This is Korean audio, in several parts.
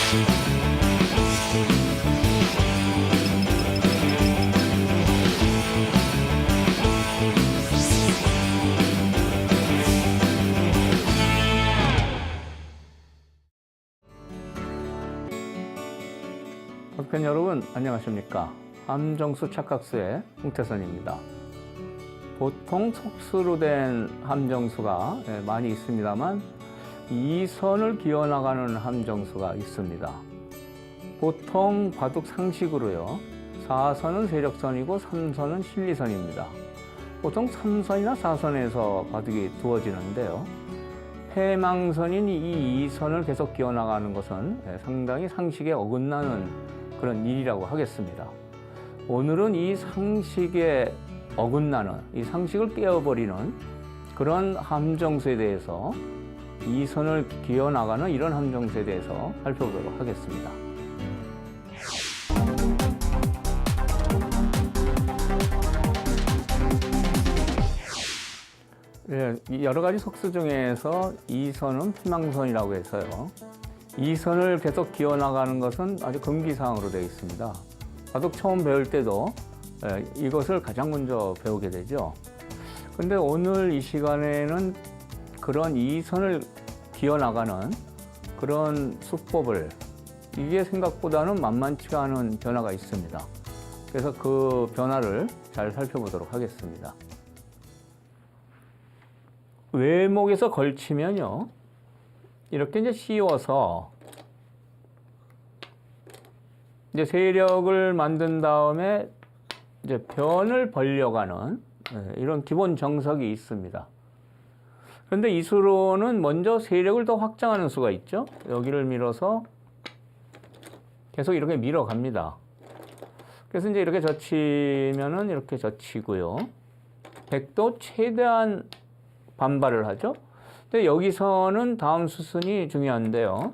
학생 여러분 안녕하십니까? 함정수 착각수의 홍태선입니다. 보통 속수로 된 함정수가 많이 있습니다만 2선을 기어나가는 함정수가 있습니다. 보통 바둑 상식으로요, 4선은 세력선이고 3선은 실리선입니다. 보통 3선이나 4선에서 바둑이 두어지는데요, 패망선인 이 2선을 계속 기어나가는 것은 상당히 상식에 어긋나는 그런 일이라고 하겠습니다. 오늘은 이 상식에 어긋나는, 이 상식을 깨어버리는 그런 함정수에 대해서, 2선을 기어나가는 이런 함정수에 대해서 살펴보도록 하겠습니다. 여러 가지 속수 중에서 2선은 패망선이라고 해서요, 2선을 계속 기어나가는 것은 아주 금기사항으로 되어 있습니다. 바둑 처음 배울 때도 이것을 가장 먼저 배우게 되죠. 근데 오늘 이 시간에는 그런 2선을 기어나가는 그런 수법을, 이게 생각보다는 만만치가 않은 변화가 있습니다. 그래서 그 변화를 잘 살펴보도록 하겠습니다. 외목에서 걸치면요, 이렇게 이제 씌워서 이제 세력을 만든 다음에 이제 변을 벌려가는 이런 기본 정석이 있습니다. 그런데 이 수로는 먼저 세력을 더 확장하는 수가 있죠. 여기를 밀어서 계속 이렇게 밀어갑니다. 그래서 이제 이렇게 젖히면은 이렇게 젖히고요, 백도 최대한 반발을 하죠. 근데 여기서는 다음 수순이 중요한데요,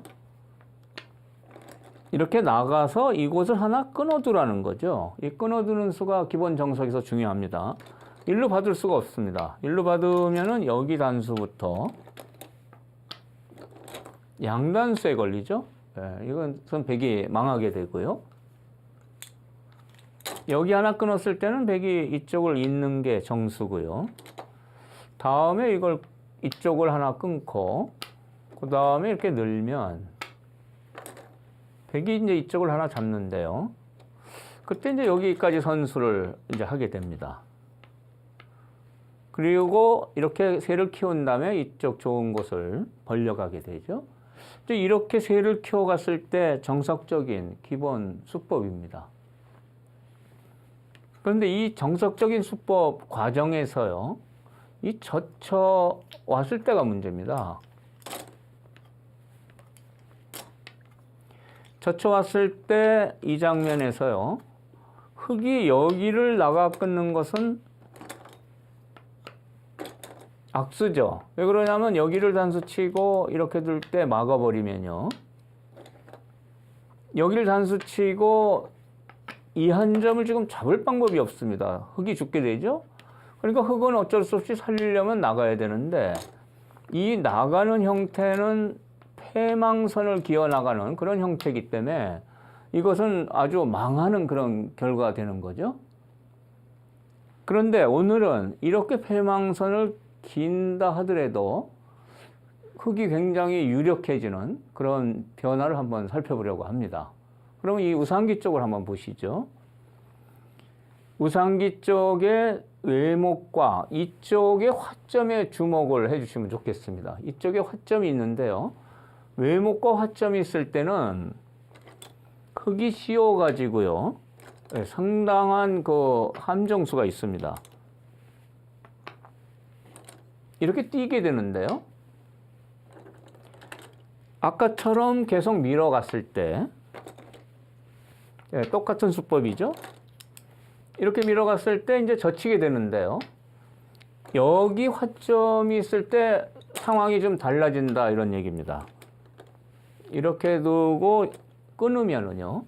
이렇게 나가서 이곳을 하나 끊어두라는 거죠. 이 끊어두는 수가 기본 정석에서 중요합니다. 일로 받을 수가 없습니다. 일로 받으면은 여기 단수부터 양단수에 걸리죠. 이건 백이 망하게 되고요. 여기 하나 끊었을 때는 백이 이쪽을 잇는 게 정수고요. 다음에 이걸 이쪽을 하나 끊고 그 다음에 이렇게 늘면 백이 이제 이쪽을 하나 잡는데요, 그때 이제 여기까지 선수를 이제 하게 됩니다. 그리고 이렇게 새를 키운 다음에 이쪽 좋은 곳을 벌려가게 되죠. 이제 이렇게 새를 키워갔을 때 정석적인 기본 수법입니다. 그런데 이 정석적인 수법 과정에서요, 이 젖혀 왔을 때가 문제입니다. 젖혀 왔을 때 이 장면에서요, 흙이 여기를 나가 끊는 것은 악수죠. 왜 그러냐면 여기를 단수치고 이렇게 둘 때 막아버리면요, 여기를 단수치고 이 한 점을 지금 잡을 방법이 없습니다. 흙이 죽게 되죠. 그러니까 흙은 어쩔 수 없이 살리려면 나가야 되는데, 이 나가는 형태는 패망선을 기어나가는 그런 형태이기 때문에 이것은 아주 망하는 그런 결과가 되는 거죠. 그런데 오늘은 이렇게 패망선을 긴다 하더라도 흙이 굉장히 유력해지는 그런 변화를 한번 살펴보려고 합니다. 그러면 이 우상기 쪽을 한번 보시죠. 우상기 쪽에 외목과 이쪽에 화점에 주목을 해주시면 좋겠습니다. 이쪽에 화점이 있는데요, 외목과 화점이 있을 때는 흙이 씌워가지고요, 상당한 그 함정수가 있습니다. 이렇게 뛰게 되는데요, 아까처럼 계속 밀어갔을 때 똑같은 수법이죠. 이렇게 밀어갔을 때 이제 젖히게 되는데요, 여기 화점이 있을 때 상황이 좀 달라진다, 이런 얘기입니다. 이렇게 두고 끊으면은요,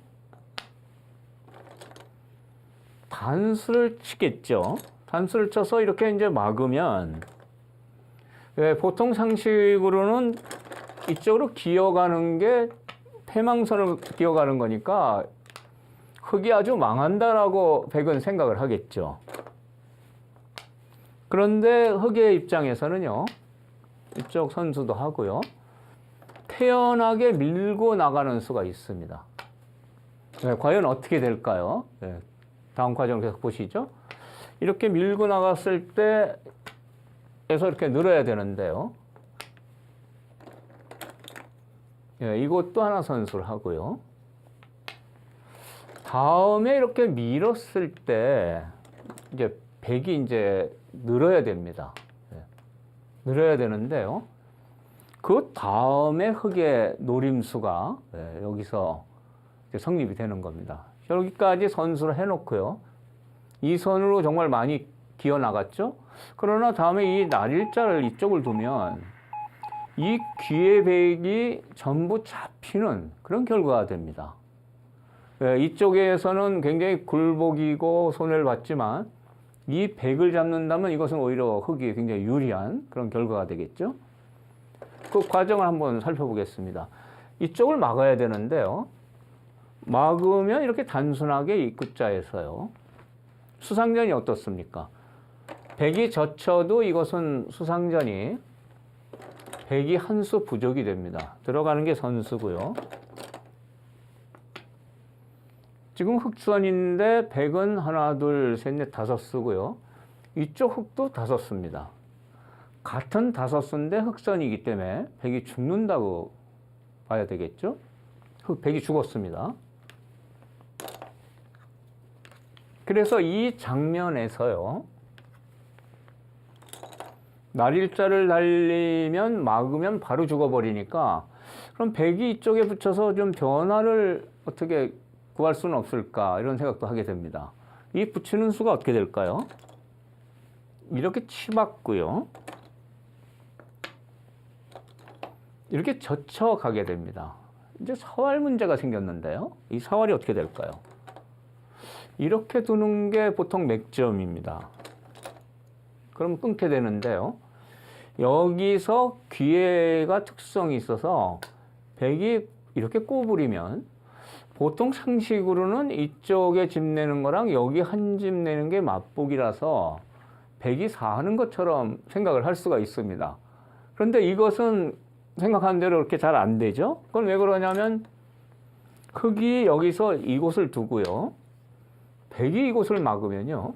단수를 치겠죠. 단수를 쳐서 이렇게 이제 막으면, 보통 상식으로는 이쪽으로 기어가는 게 패망선을 기어가는 거니까 흑이 아주 망한다라고 백은 생각을 하겠죠. 그런데 흑의 입장에서는요, 이쪽 선수도 하고요, 태연하게 밀고 나가는 수가 있습니다. 네, 과연 어떻게 될까요? 네, 다음 과정을 계속 보시죠. 이렇게 밀고 나갔을 때에서 이렇게 늘어야 되는데요. 네, 이것도 하나 선수를 하고요. 다음에 이렇게 밀었을 때 이제 백이 이제 늘어야 됩니다. 네, 늘어야 되는데요. 그 다음에 흑의 노림수가 여기서 성립이 되는 겁니다. 여기까지 선수를 해놓고요. 이 선으로 정말 많이 기어 나갔죠. 그러나 다음에 이 날일자를 이쪽을 두면 이 귀의 백이 전부 잡히는 그런 결과가 됩니다. 이쪽에서는 굉장히 굴복이고 손해를 봤지만 이 백을 잡는다면 이것은 오히려 흑이 굉장히 유리한 그런 결과가 되겠죠. 그 과정을 한번 살펴보겠습니다. 이쪽을 막아야 되는데요. 막으면 이렇게 단순하게 입구자에서요. 수상전이 어떻습니까? 백이 젖혀도 이것은 수상전이 백이 한 수 부족이 됩니다. 들어가는 게 선수고요. 지금 흑선인데 백은 하나, 둘, 셋, 넷, 다섯 수고요. 이쪽 흑도 다섯 수입니다. 같은 다섯 수인데 흑선이기 때문에 백이 죽는다고 봐야 되겠죠? 백이 죽었습니다. 그래서 이 장면에서요, 날일자를 날리면 막으면 바로 죽어버리니까 그럼 백이 이쪽에 붙여서 좀 변화를 어떻게 구할 수는 없을까 이런 생각도 하게 됩니다. 이 붙이는 수가 어떻게 될까요? 이렇게 치맞고요. 이렇게 젖혀가게 됩니다. 이제 사활 문제가 생겼는데요. 이 사활이 어떻게 될까요? 이렇게 두는 게 보통 맥점입니다. 그럼 끊게 되는데요. 여기서 기회가 특성이 있어서 백이 이렇게 꼬부리면 보통 상식으로는 이쪽에 집 내는 거랑 여기 한 집 내는 게 맞보기라서 백이 사하는 것처럼 생각을 할 수가 있습니다. 그런데 이것은 생각한 대로 그렇게 잘 안 되죠. 그건 왜 그러냐면 흑이 여기서 이곳을 두고요. 백이 이곳을 막으면요.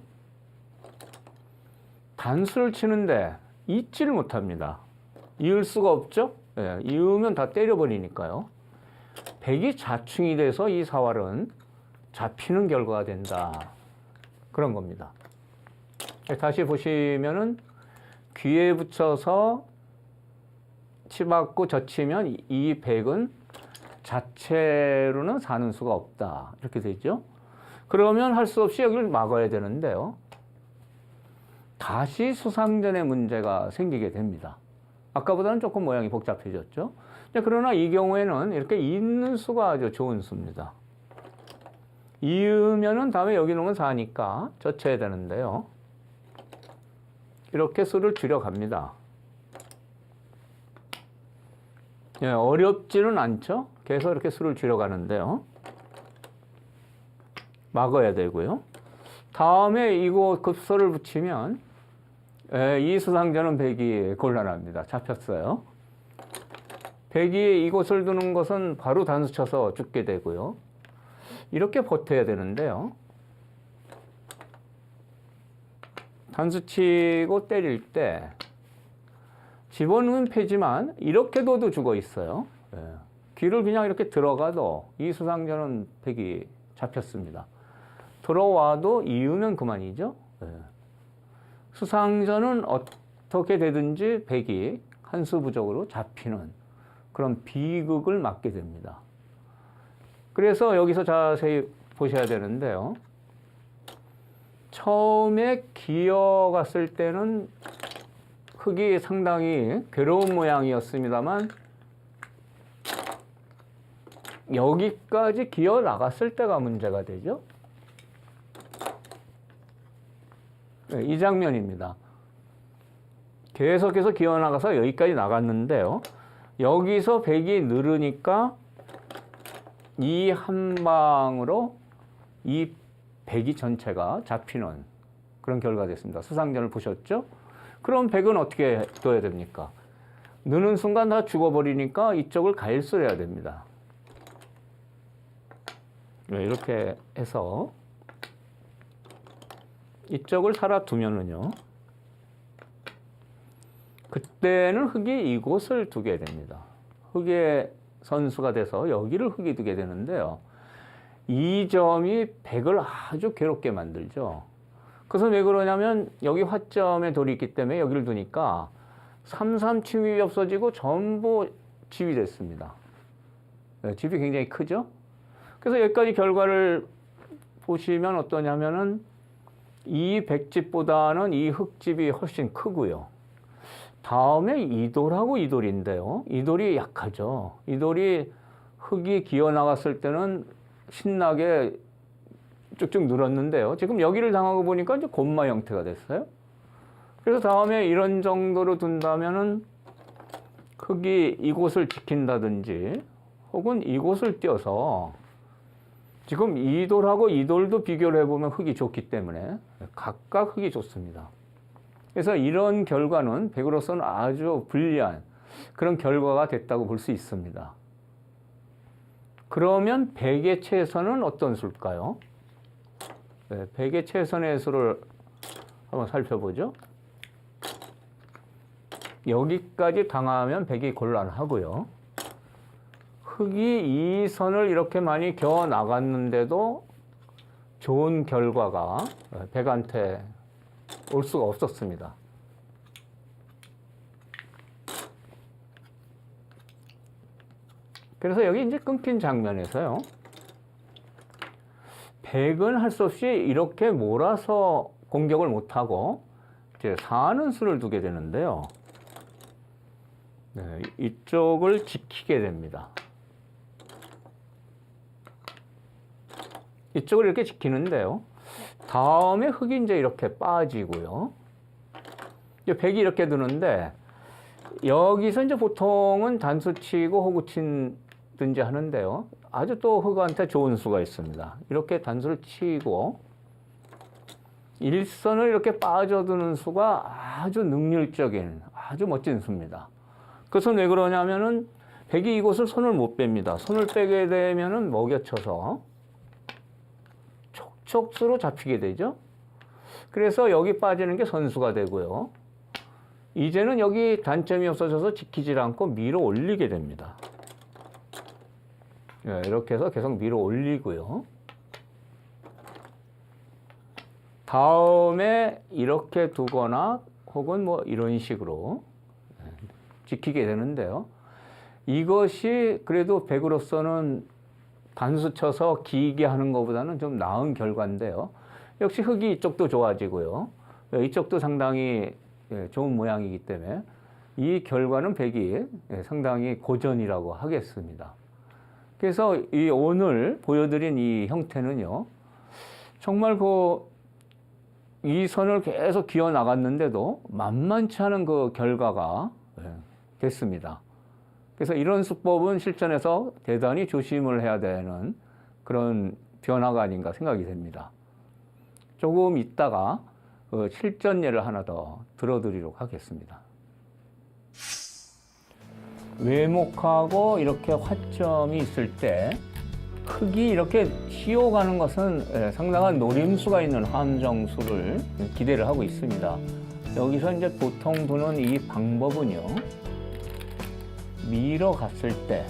단수를 치는데 잊지를 못합니다. 이을 수가 없죠. 예, 이으면 다 때려버리니까요. 백이 자충이 돼서 이 사활은 잡히는 결과가 된다. 그런 겁니다. 다시 보시면은 귀에 붙여서 치맞고 젖히면 이 백은 자체로는 사는 수가 없다. 이렇게 되죠. 그러면 할 수 없이 여기를 막아야 되는데요. 다시 수상전의 문제가 생기게 됩니다. 아까보다는 조금 모양이 복잡해졌죠. 그러나 이 경우에는 이렇게 있는 수가 아주 좋은 수입니다. 이으면은 다음에 여기 놓으면 4니까 젖혀야 되는데요. 이렇게 수를 줄여갑니다. 예, 어렵지는 않죠. 계속 이렇게 수를 줄여가는데요. 막아야 되고요. 다음에 이거 급소를 붙이면 이 수상전은 백이 곤란합니다. 잡혔어요. 백이 이곳을 두는 것은 바로 단수 쳐서 죽게 되고요. 이렇게 버텨야 되는데요. 단수 치고 때릴 때 집어넣으면 패지만 이렇게 둬도 죽어 있어요. 귀를 그냥 이렇게 들어가도 이 수상전은 백이 잡혔습니다. 들어와도 이으면 그만이죠. 수상전은 어떻게 되든지 백이 한 수 부족으로 잡히는 그런 비극을 맞게 됩니다. 그래서 여기서 자세히 보셔야 되는데요. 처음에 기어갔을 때는 흑이 상당히 괴로운 모양이었습니다만 여기까지 기어 나갔을 때가 문제가 되죠. 이 장면입니다. 계속해서 기어 나가서 여기까지 나갔는데요. 여기서 백이 늘으니까 이 한 방으로 이 백이 전체가 잡히는 그런 결과가 됐습니다. 수상전을 보셨죠? 그럼 백은 어떻게 둬야 됩니까? 느는 순간 다 죽어버리니까 이쪽을 가일수해야 됩니다. 이렇게 해서 이쪽을 살아두면은요, 그때는 흑이 이곳을 두게 됩니다. 흑의 선수가 돼서 여기를 흑이 두게 되는데요. 이 점이 백을 아주 괴롭게 만들죠. 그래서 왜 그러냐면 여기 화점에 돌이 있기 때문에 여기를 두니까 3,3 침입이 없어지고 전부 집이 됐습니다. 집이 굉장히 크죠? 그래서 여기까지 결과를 보시면 어떠냐면은 이 백집보다는 이 흑집이 훨씬 크고요. 다음에 이돌하고 이돌인데요. 이돌이 약하죠. 이돌이 흑이 기어 나갔을 때는 신나게 쭉쭉 늘었는데요. 지금 여기를 당하고 보니까 이제 곤마 형태가 됐어요. 그래서 다음에 이런 정도로 둔다면은 흑이 이곳을 지킨다든지 혹은 이곳을 띄어서 지금 이돌하고 이돌도 비교를 해보면 흑이 좋기 때문에 각각 흑이 좋습니다. 그래서 이런 결과는 백으로서는 아주 불리한 그런 결과가 됐다고 볼 수 있습니다. 그러면 백의 최선은 어떤 수일까요? 네, 백의 최선의 수를 한번 살펴보죠. 여기까지 당하면 백이 곤란하고요. 흑이 이 선을 이렇게 많이 겨어 나갔는데도 좋은 결과가 백한테 올 수가 없었습니다. 그래서 여기 이제 끊긴 장면에서요, 백은 할 수 없이 이렇게 몰아서 공격을 못하고 이제 사는 수를 두게 되는데요. 네, 이쪽을 지키게 됩니다. 이쪽을 이렇게 지키는데요. 다음에 흑이 이제 이렇게 빠지고요. 이제 백이 이렇게 두는데 여기서 이제 보통은 단수 치고 호구 친든지 하는데요. 아주 또 흑한테 좋은 수가 있습니다. 이렇게 단수를 치고 일선을 이렇게 빠져드는 수가 아주 능률적인 아주 멋진 수입니다. 그것은 왜 그러냐면은 백이 이곳을 손을 못 뺍니다. 손을 빼게 되면은 먹여쳐서 촉수로 잡히게 되죠. 그래서 여기 빠지는 게 선수가 되고요. 이제는 여기 단점이 없어져서 지키질 않고 밀어 올리게 됩니다. 네, 이렇게 해서 계속 밀어 올리고요. 다음에 이렇게 두거나 혹은 뭐 이런 식으로 지키게 되는데요. 이것이 그래도 백으로서는 단수 쳐서 길게 하는 것보다는 좀 나은 결과인데요. 역시 흑이 이쪽도 좋아지고요. 이쪽도 상당히 좋은 모양이기 때문에 이 결과는 백이 상당히 고전이라고 하겠습니다. 그래서 이 오늘 보여드린 이 형태는요, 정말 이 선을 계속 기어 나갔는데도 만만치 않은 그 결과가 됐습니다. 그래서 이런 수법은 실전에서 대단히 조심을 해야 되는 그런 변화가 아닌가 생각이 됩니다. 조금 있다가 실전 예를 하나 더 들어드리도록 하겠습니다. 외목하고 이렇게 화점이 있을 때 흑이 이렇게 휘어가는 것은 상당한 노림수가 있는 함정수를 기대를 하고 있습니다. 여기서 이제 보통 두는 이 방법은요, 밀어 갔을 때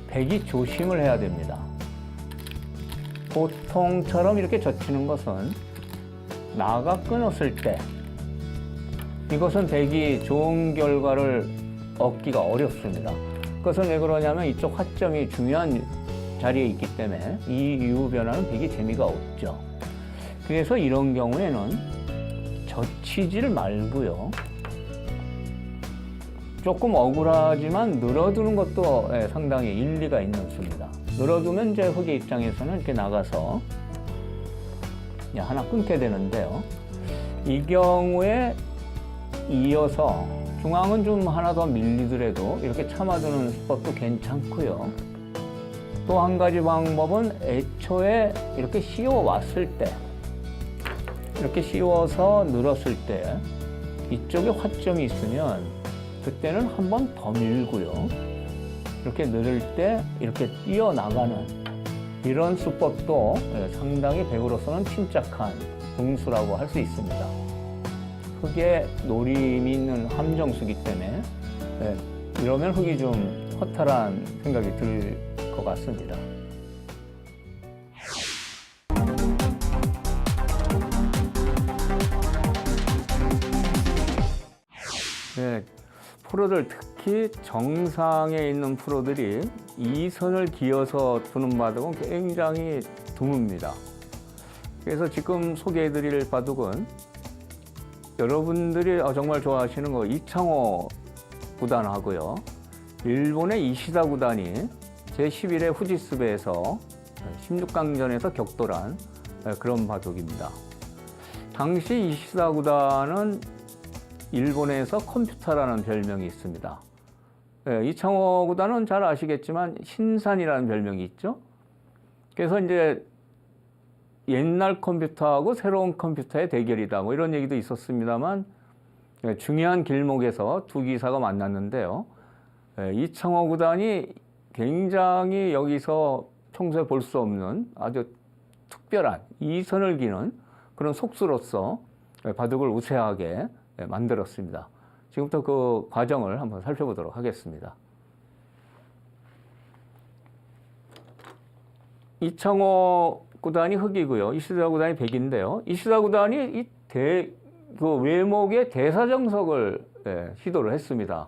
백이 조심을 해야 됩니다. 보통처럼 이렇게 젖히는 것은 나가 끊었을 때 이것은 백이 좋은 결과를 얻기가 어렵습니다. 그것은 왜 그러냐면 이쪽 화점이 중요한 자리에 있기 때문에 이 이후 변화는 백이 재미가 없죠. 그래서 이런 경우에는 젖히질 말고요, 조금 억울하지만 늘어두는 것도 상당히 일리가 있는 수입니다. 늘어두면 이제 흑의 입장에서는 이렇게 나가서 하나 끊게 되는데요. 이 경우에 이어서 중앙은 좀 하나 더 밀리더라도 이렇게 참아두는 수법도 괜찮고요. 또 한 가지 방법은 애초에 이렇게 씌워 왔을 때, 이렇게 씌워서 늘었을 때 이쪽에 화점이 있으면 그때는 한 번 더 밀고요. 이렇게 늘을 때 이렇게 뛰어나가는 이런 수법도 상당히 백으로서는 침착한 응수라고 할 수 있습니다. 흙에 노림이 있는 함정수기 때문에 이러면 흙이 좀 허탈한 생각이 들 것 같습니다. 네, 프로들 특히 정상에 있는 프로들이 이 선을 기어서 두는 바둑은 굉장히 드뭅니다. 그래서 지금 소개해드릴 바둑은 여러분들이 정말 좋아하시는 거 이창호 구단하고요. 일본의 이시다 구단이 제11회 후지스베에서 16강전에서 격돌한 그런 바둑입니다. 당시 이시다 구단은 일본에서 컴퓨터라는 별명이 있습니다. 이창호 구단은 잘 아시겠지만 신산이라는 별명이 있죠. 그래서 이제 옛날 컴퓨터하고 새로운 컴퓨터의 대결이다 뭐 이런 얘기도 있었습니다만 중요한 길목에서 두 기사가 만났는데요. 이창호 구단이 굉장히 여기서 평소에 볼 수 없는 아주 특별한 이선을 기는 그런 속수로서 바둑을 우세하게 만들었습니다. 지금부터 그 과정을 한번 살펴보도록 하겠습니다. 이창호 구단이 흑이고요. 이시다 구단이 백인데요. 이시다 구단이 그 외목의 대사정석을 시도를 했습니다.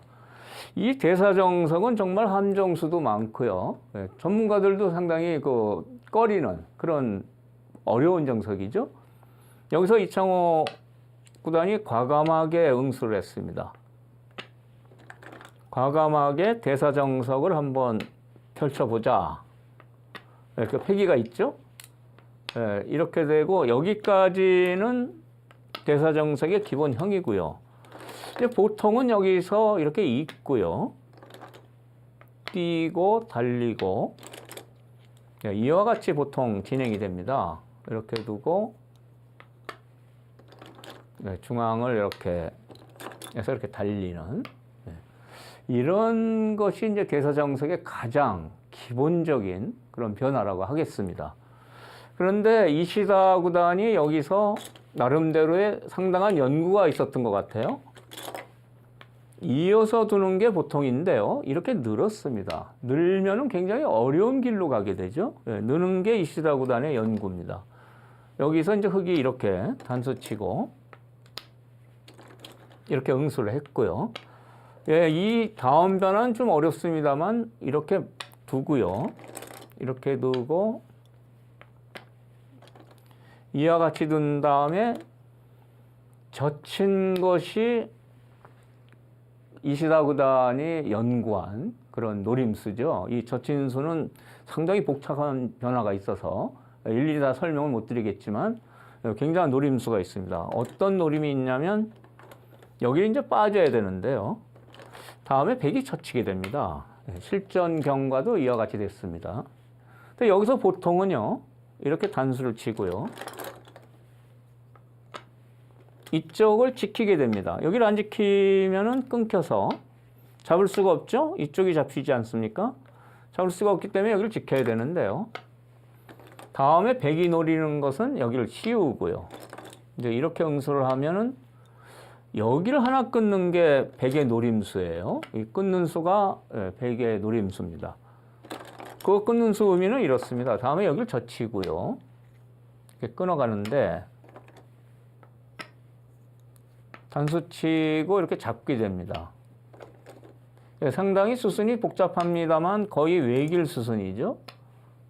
이 대사정석은 정말 함정수도 많고요. 전문가들도 상당히 꺼리는 그런 어려운 정석이죠. 여기서 이창호 구단이 과감하게 응수를 했습니다. 과감하게 대사정석을 한번 펼쳐보자. 이렇게 패기가 있죠. 이렇게 되고 여기까지는 대사정석의 기본형이고요. 보통은 여기서 이렇게 있고요. 뛰고 달리고 이와 같이 보통 진행이 됩니다. 이렇게 두고 중앙을 이렇게 해서 이렇게 달리는 이런 것이 이제 대사정석의 가장 기본적인 그런 변화라고 하겠습니다. 그런데 이시다 구단이 여기서 나름대로의 상당한 연구가 있었던 것 같아요. 이어서 두는 게 보통인데요. 이렇게 늘었습니다. 늘면은 굉장히 어려운 길로 가게 되죠. 느는 게 이시다 구단의 연구입니다. 여기서 이제 흙이 이렇게 단수 치고 이렇게 응수를 했고요. 이 다음 변화는 좀 어렵습니다만 이렇게 두고요. 이렇게 두고 이와 같이 둔 다음에 젖힌 것이 이시다 구단이 연구한 그런 노림수죠. 이 젖힌 수는 상당히 복잡한 변화가 있어서 일일이 다 설명을 못 드리겠지만 굉장한 노림수가 있습니다. 어떤 노림이 있냐면 여기 이제 빠져야 되는데요. 다음에 백이 젖히게 됩니다. 실전 경과도 이와 같이 됐습니다. 근데 여기서 보통은요, 이렇게 단수를 치고요. 이쪽을 지키게 됩니다. 여기를 안 지키면은 끊겨서 잡을 수가 없죠? 이쪽이 잡히지 않습니까? 잡을 수가 없기 때문에 여기를 지켜야 되는데요. 다음에 백이 노리는 것은 여기를 씌우고요. 이제 이렇게 응수를 하면은 여기를 하나 끊는 게 백의 노림수예요. 이 끊는 수가 백의 노림수입니다. 그 끊는 수 의미는 이렇습니다. 다음에 여기를 젖히고요. 이렇게 끊어가는데 단수 치고 이렇게 잡게 됩니다. 상당히 수순이 복잡합니다만 거의 외길 수순이죠.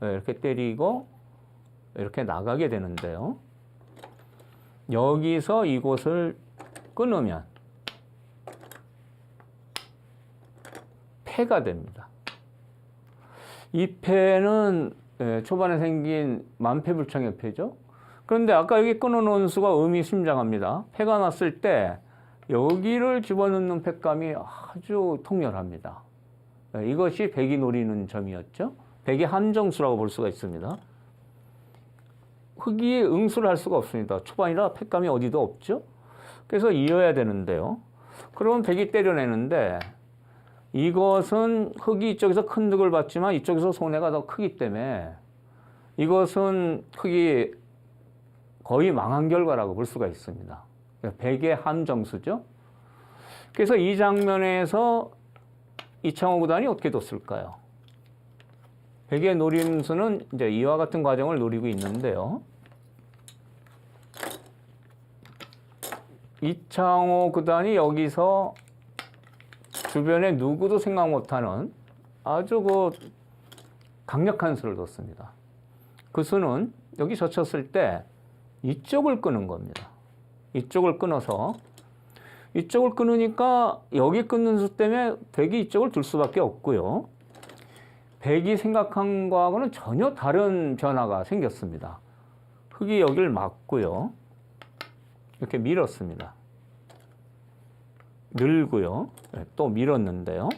이렇게 때리고 이렇게 나가게 되는데요. 여기서 이곳을 끊으면 패가 됩니다. 이 패는 초반에 생긴 만패불창의 패죠. 그런데 아까 여기 끊어놓은 수가 의미심장합니다. 패가 났을 때 여기를 집어넣는 패감이 아주 통렬합니다. 이것이 백이 노리는 점이었죠. 백의 함정수라고 볼 수가 있습니다. 흙이 응수를 할 수가 없습니다. 초반이라 팩감이 어디도 없죠. 그래서 이어야 되는데요. 그러면 백이 때려내는데 이것은 흙이 이쪽에서 큰 득을 받지만 이쪽에서 손해가 더 크기 때문에 이것은 흙이 거의 망한 결과라고 볼 수가 있습니다. 백의 함정수죠. 그래서 이 장면에서 이창호 구단이 어떻게 뒀을까요? 백의 노림수는 이제 이와 같은 과정을 노리고 있는데요. 이창호 구단이 여기서 주변에 누구도 생각 못하는 아주 강력한 수를 뒀습니다. 그 수는 여기 젖혔을 때 이쪽을 끄는 겁니다. 이쪽을 끊어서 이쪽을 끊으니까 여기 끊는 수 때문에 백이 이쪽을 둘 수밖에 없고요. 백이 생각한 거하고는 전혀 다른 변화가 생겼습니다. 흙이 여기를 막고요. 이렇게 밀었습니다. 늘고요. 또 밀었는데요.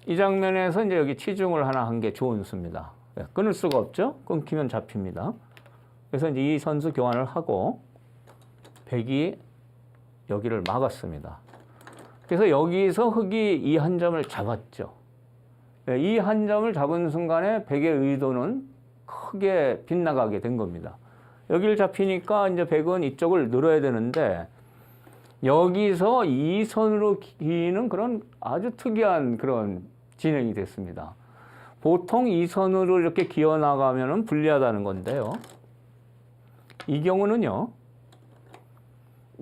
이 장면에서 이제 여기 치중을 하나 한 게 좋은 수입니다. 끊을 수가 없죠. 끊기면 잡힙니다. 그래서 이제 이 선수 교환을 하고 백이 여기를 막았습니다. 그래서 여기서 흙이 이 한 점을 잡았죠. 이 한 점을 잡은 순간에 백의 의도는 크게 빗나가게 된 겁니다. 여기를 잡히니까 이제 백은 이쪽을 늘어야 되는데 여기서 이 선으로 기는 그런 아주 특이한 그런 진행이 됐습니다. 보통 이 선으로 이렇게 기어 나가면은 불리하다는 건데요. 이 경우는요.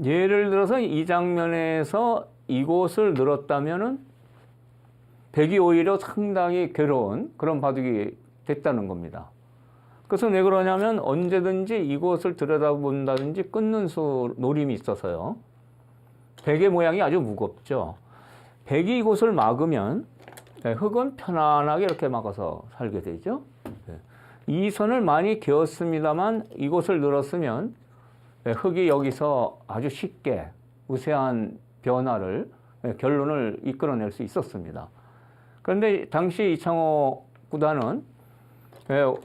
예를 들어서 이 장면에서 이곳을 늘었다면은 백이 오히려 상당히 괴로운 그런 바둑이 됐다는 겁니다. 그래서 왜 그러냐면 언제든지 이곳을 들여다본다든지 끊는 수 노림이 있어서요. 백의 모양이 아주 무겁죠. 백이 이곳을 막으면 흙은 편안하게 이렇게 막아서 살게 되죠. 이 선을 많이 그었습니다만 이곳을 늘었으면 흙이 여기서 아주 쉽게 우세한 변화를 결론을 이끌어낼 수 있었습니다. 그런데 당시 이창호 구단은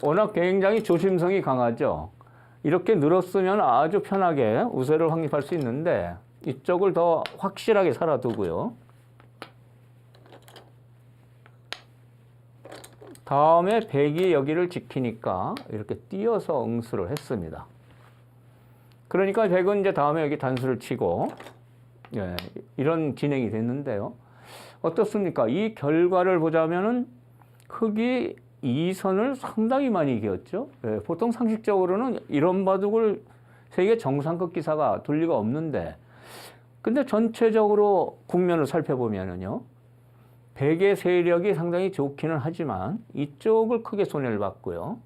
워낙 굉장히 조심성이 강하죠. 이렇게 늘었으면 아주 편하게 우세를 확립할 수 있는데 이쪽을 더 확실하게 살아두고요. 다음에 백이 여기를 지키니까 이렇게 띄어서 응수를 했습니다. 그러니까 백은 이제 다음에 여기 단수를 치고 이런 진행이 됐는데요. 어떻습니까? 이 결과를 보자면은 흙이 이 선을 상당히 많이 이겼죠. 보통 상식적으로는 이런 바둑을 세계 정상급 기사가 돌 리가 없는데 근데 전체적으로 국면을 살펴보면은요. 백의 세력이 상당히 좋기는 하지만 이쪽을 크게 손해를 봤고요.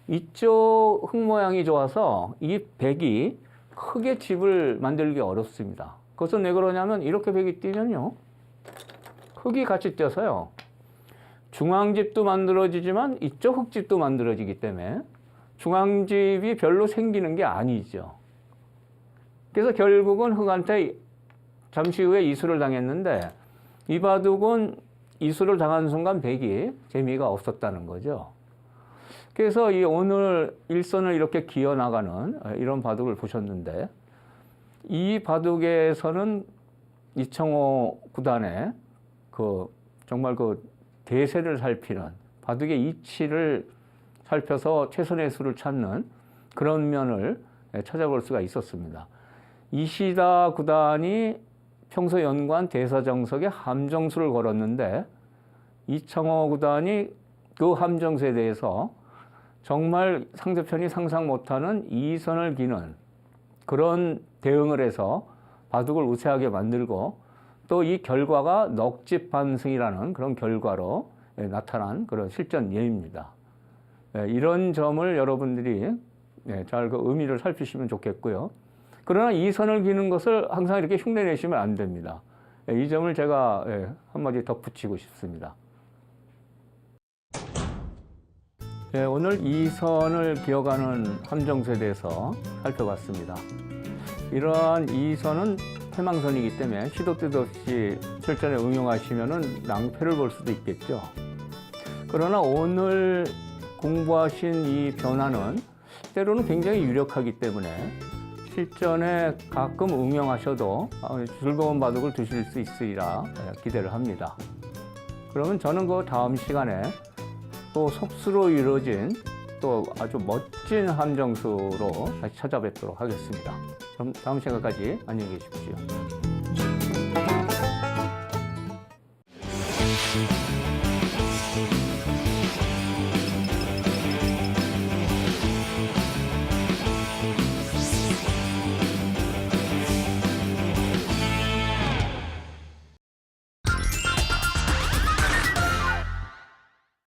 이쪽 흙 모양이 좋아서 이 백이 크게 집을 만들기 어렵습니다. 그것은 왜 그러냐면 이렇게 백이 뛰면요. 흙이 같이 뛰어서요. 중앙집도 만들어지지만 이쪽 흙집도 만들어지기 때문에 중앙집이 별로 생기는 게 아니죠. 그래서 결국은 흙한테 잠시 후에 이수를 당했는데 이 바둑은 이수를 당한 순간 백이 재미가 없었다는 거죠. 그래서 이 오늘 일선을 이렇게 기어나가는 이런 바둑을 보셨는데 이 바둑에서는 이창호 구단의 정말 대세를 살피는 바둑의 이치를 살펴서 최선의 수를 찾는 그런 면을 찾아볼 수가 있었습니다. 이시다 구단이 평소 연구한 대사정석에 함정수를 걸었는데 이창호 구단이 그 함정수에 대해서 정말 상대편이 상상 못하는 이선을 기는 그런 대응을 해서 바둑을 우세하게 만들고 또 이 결과가 넉집반승이라는 그런 결과로 나타난 그런 실전 예입니다. 이런 점을 여러분들이 잘 의미를 살피시면 좋겠고요. 그러나 이 선을 기는 것을 항상 이렇게 흉내내시면 안 됩니다. 이 점을 제가 한마디 덧붙이고 싶습니다. 오늘 이 선을 기어가는 함정수에 대해서 살펴봤습니다. 이러한 이 선은 패망선이기 때문에 시도 때도 없이 실전에 응용하시면 낭패를 볼 수도 있겠죠. 그러나 오늘 공부하신 이 변화는 때로는 굉장히 유력하기 때문에 실전에 가끔 응용하셔도 즐거운 바둑을 두실 수 있으리라 기대를 합니다. 그러면 저는 그 다음 시간에 또 속수로 이루어진 또 아주 멋진 함정수로 다시 찾아뵙도록 하겠습니다. 그럼 다음 시간까지 안녕히 계십시오.